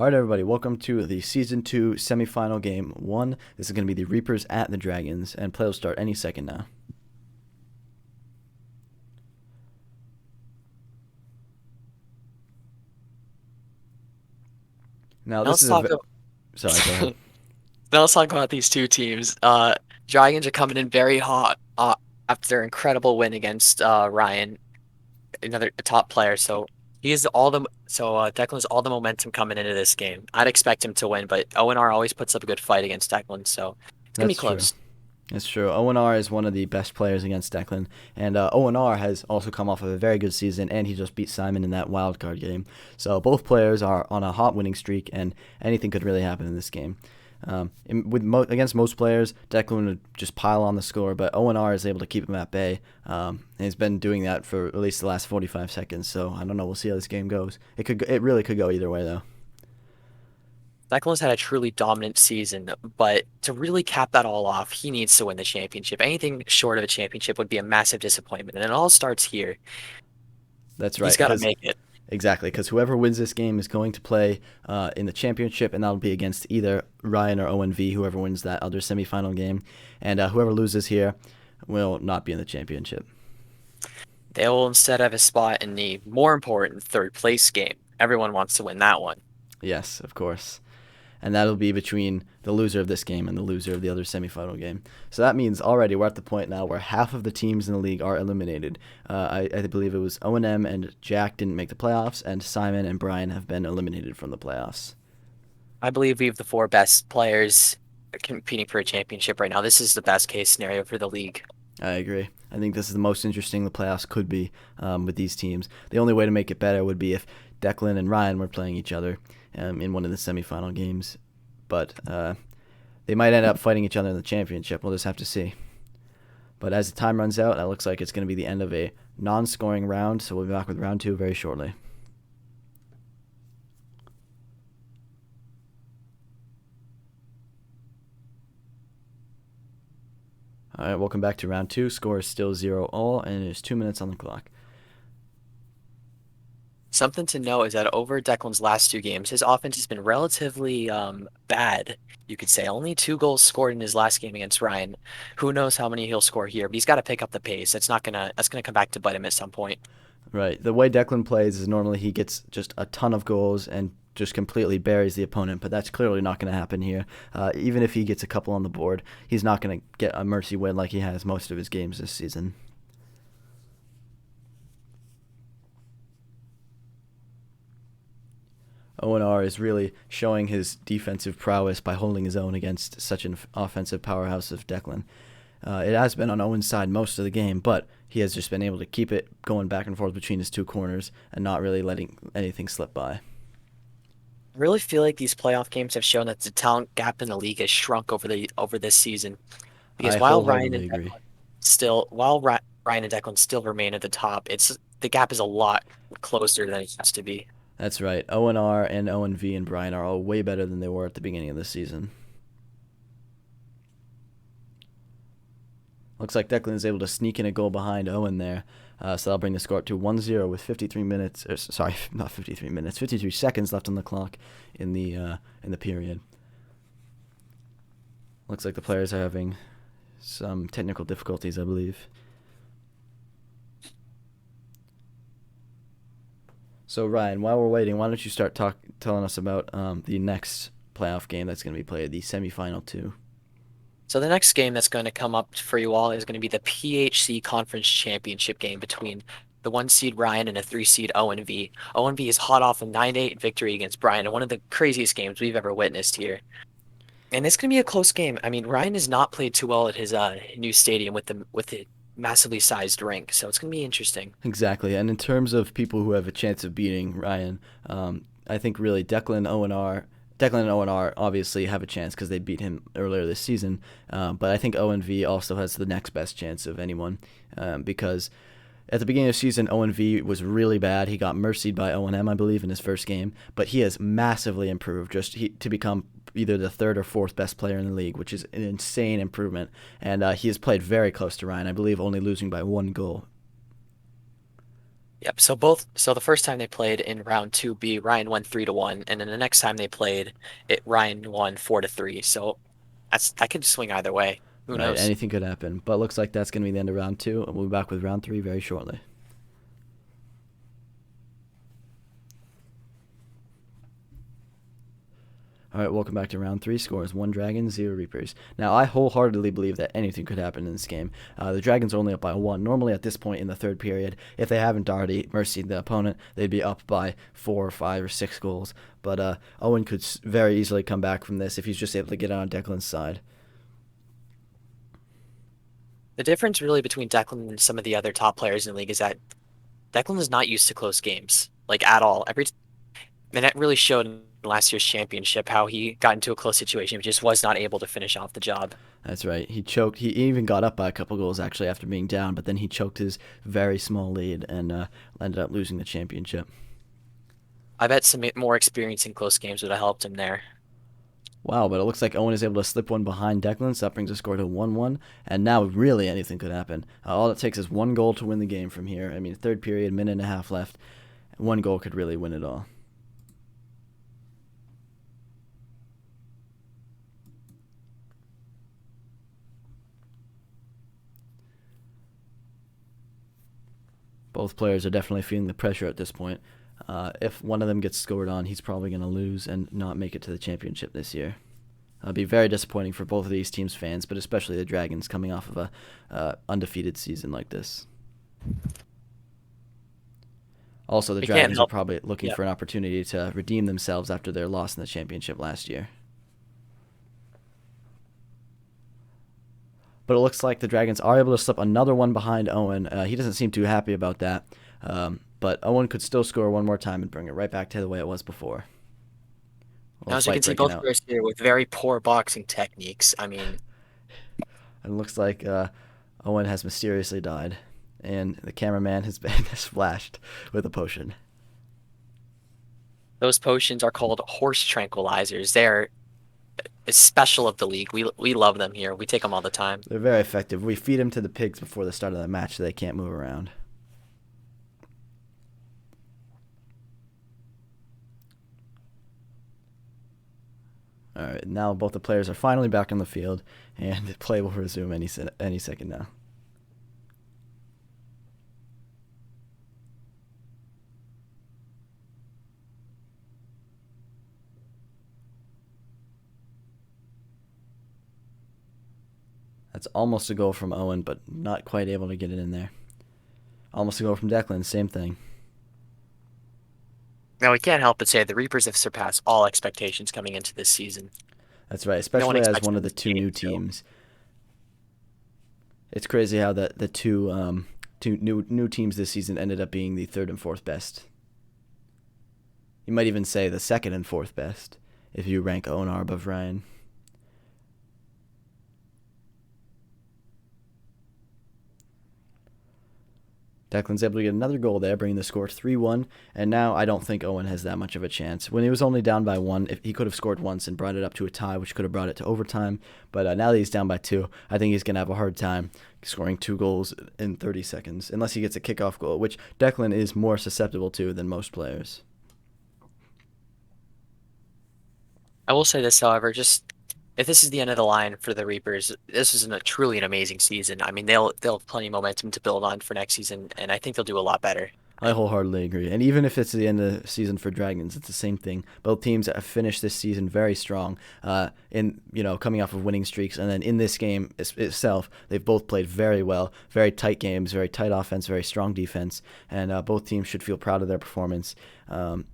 All right, everybody, welcome to the Season 2 Semifinal Game 1. This is going to be the Reapers at the Dragons, and play will start any second now. Now, Now this let's is a... talk. Sorry, go ahead. Now let's talk about these two teams. Dragons are coming in very hot after their incredible win against Ryan, another top player. Declan has all the momentum coming into this game. I'd expect him to win, but Owen R always puts up a good fight against Declan, so it's gonna be That's true. close. That's true. Owen R is one of the best players against Declan, and Owen R has also come off of a very good season, and he just beat Simon in that wild card game. So both players are on a hot winning streak, and anything could really happen in this game. Against most players, Declan would just pile on the score, but Owen R is able to keep him at bay. And he's been doing that for at least the last 45 seconds. So I don't know. We'll see how this game goes. It really could go either way, though. Declan's had a truly dominant season, but to really cap that all off, he needs to win the championship. Anything short of a championship would be a massive disappointment, and it all starts here. That's right. He's got to Because make it. Exactly, because whoever wins this game is going to play in the championship, and that'll be against either Ryan or Owen V, whoever wins that other semifinal game. And whoever loses here will not be in the championship. They will instead have a spot in the more important third place game. Everyone wants to win that one. Yes, of course. And that'll be between the loser of this game and the loser of the other semifinal game. So that means already we're at the point now where half of the teams in the league are eliminated. I believe it was Owen M and Jack didn't make the playoffs, and Simon and Brian have been eliminated from the playoffs. I believe we have the four best players competing for a championship right now. This is the best case scenario for the league. I agree. I think this is the most interesting the playoffs could be with these teams. The only way to make it better would be if Declan and Ryan were playing each other in one of the semifinal games. But they might end up fighting each other in the championship. We'll just have to see. But as the time runs out, it looks like it's going to be the end of a non-scoring round, so we'll be back with round 2 very shortly. All right, welcome back to round 2. Score is still 0-all, and it is 2 minutes on the clock. Something to note is that over Declan's last two games, his offense has been relatively bad, you could say. Only 2 goals scored in his last game against Ryan. Who knows how many he'll score here, but he's got to pick up the pace. That's gonna come back to bite him at some point. Right. The way Declan plays is normally he gets just a ton of goals and just completely buries the opponent, but that's clearly not going to happen here. Even if he gets a couple on the board, he's not going to get a mercy win like he has most of his games this season. Owen R is really showing his defensive prowess by holding his own against such an offensive powerhouse of Declan. It has been on Owen's side most of the game, but he has just been able to keep it going back and forth between his two corners and not really letting anything slip by. I really feel like these playoff games have shown that the talent gap in the league has shrunk over this season. Because I wholeheartedly agree. Ryan and Declan still remain at the top, it's the gap is a lot closer than it used to be. That's right. Owen R and Owen V and Brian are all way better than they were at the beginning of the season. Looks like Declan is able to sneak in a goal behind Owen there. So that'll bring the score up to 1-0 with 53 minutes. Sorry, not 53 minutes. 53 seconds left on the clock in the period. Looks like the players are having some technical difficulties, I believe. So Ryan, while we're waiting, why don't you start telling us about the next playoff game that's going to be played, the semifinal 2. So the next game that's going to come up for you all is going to be the PHC Conference Championship game between the 1 seed Ryan and a 3 seed Owen V. Owen V is hot off a 9-8 victory against Brian in one of the craziest games we've ever witnessed here. And it's going to be a close game. I mean, Ryan has not played too well at his new stadium with the massively sized rink, so it's going to be interesting. Exactly, and in terms of people who have a chance of beating Ryan, I think really Declan and Owen R obviously have a chance because they beat him earlier this season. But I think Owen V also has the next best chance of anyone because at the beginning of the season, Owen V was really bad. He got mercied by Owen M, I believe, in his first game. But he has massively improved to become either the third or fourth best player in the league, which is an insane improvement. And he has played very close to Ryan, I believe, only losing by 1 goal. Yep. So the first time they played in round 2B, Ryan won 3-1, and then the next time they played, Ryan won 4-3. So that could swing either way. Who Right, knows? anything could happen. But looks like that's going to be the end of round two, and we'll be back with round three very shortly. All right, welcome back to round three. Scores: 1 Dragon, 0 Reapers. Now, I wholeheartedly believe that anything could happen in this game. The Dragons are only up by 1. Normally, at this point in the third period, if they haven't already mercied the opponent, they'd be up by 4 or 5 or 6 goals. But Owen could very easily come back from this if he's just able to get on Declan's side. The difference really between Declan and some of the other top players in the league is that Declan is not used to close games, like at all. And that really showed in last year's championship how he got into a close situation, but just was not able to finish off the job. That's right. He choked. He even got up by a couple goals actually after being down, but then he choked his very small lead and ended up losing the championship. I bet some more experience in close games would have helped him there. Wow, but it looks like Owen is able to slip one behind Declan, so that brings the score to 1-1. And now really anything could happen. All it takes is one goal to win the game from here. I mean, third period, minute and a half left. One goal could really win it all. Both players are definitely feeling the pressure at this point. If one of them gets scored on, he's probably going to lose and not make it to the championship this year. It'll be very disappointing for both of these teams' fans, but especially the Dragons coming off of a undefeated season like this. Also, the We can't Dragons are help. probably looking Yeah. for an opportunity to redeem themselves after their loss in the championship last year. But it looks like the Dragons are able to slip another one behind Owen. He doesn't seem too happy about that. But Owen could still score one more time and bring it right back to the way it was before. A Now, little as you fight can see, breaking both out. players here with very poor boxing techniques. I mean, And it looks like Owen has mysteriously died. And the cameraman has been splashed with a potion. those potions are called horse tranquilizers. They're special of the league. We love them here. We take them all the time. They're very effective. We feed them to the pigs before the start of the match so they can't move around. All right, now both the players are finally back on the field, and play will resume any second now. That's almost a goal from Owen, but not quite able to get it in there. Almost a goal from Declan, same thing. Now, we can't help but say the Reapers have surpassed all expectations coming into this season. That's right, No one especially as expects one of them the to two be new 8-2. teams. It's crazy how the two new teams this season ended up being the third and fourth best. You might even say the second and fourth best if you rank Owen R above Ryan. Declan's able to get another goal there, bringing the score 3-1. And now I don't think Owen has that much of a chance. When he was only down by 1, if he could have scored once and brought it up to a tie, which could have brought it to overtime. But now that he's down by 2, I think he's going to have a hard time scoring 2 goals in 30 seconds, unless he gets a kickoff goal, which Declan is more susceptible to than most players. I will say this, however, just if this is the end of the line for the Reapers, this is truly an amazing season. I mean, they'll have plenty of momentum to build on for next season, and I think they'll do a lot better. I wholeheartedly agree. And even if it's the end of the season for Dragons, it's the same thing. Both teams have finished this season very strong, coming off of winning streaks. And then in this game itself, they've both played very well, very tight games, very tight offense, very strong defense. And both teams should feel proud of their performance,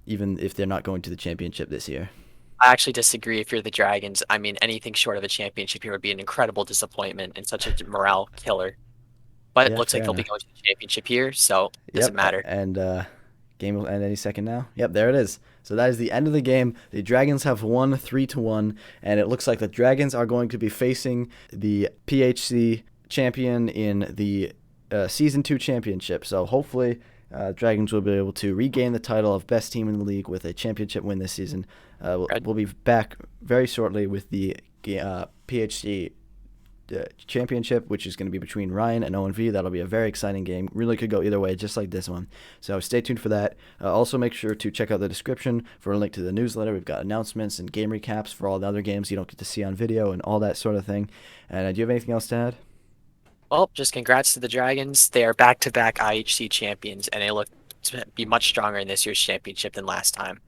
even if they're not going to the championship this year. I actually disagree if you're the Dragons. I mean, anything short of a championship here would be an incredible disappointment and such a morale killer. But it Yeah, looks like fair they'll be enough. going to the championship here, so it doesn't Yep, matter. and game will end any second now. Yep, there it is. So that is the end of the game. The Dragons have won 3-1, and it looks like the Dragons are going to be facing the PHC champion in the Season 2 championship. So hopefully, Dragons will be able to regain the title of best team in the league with a championship win this season. We'll be back very shortly with the PHC championship, which is going to be between Ryan and Owen V. That'll be a very exciting game. Really could go either way, just like this one. So stay tuned for that. Also, make sure to check out the description for a link to the newsletter. We've got announcements and game recaps for all the other games you don't get to see on video and all that sort of thing. And do you have anything else to add? Well, just congrats to the Dragons. They are back-to-back IHC champions, and they look to be much stronger in this year's championship than last time.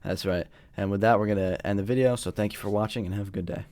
That's right. And with that, we're going to end the video. So thank you for watching and have a good day.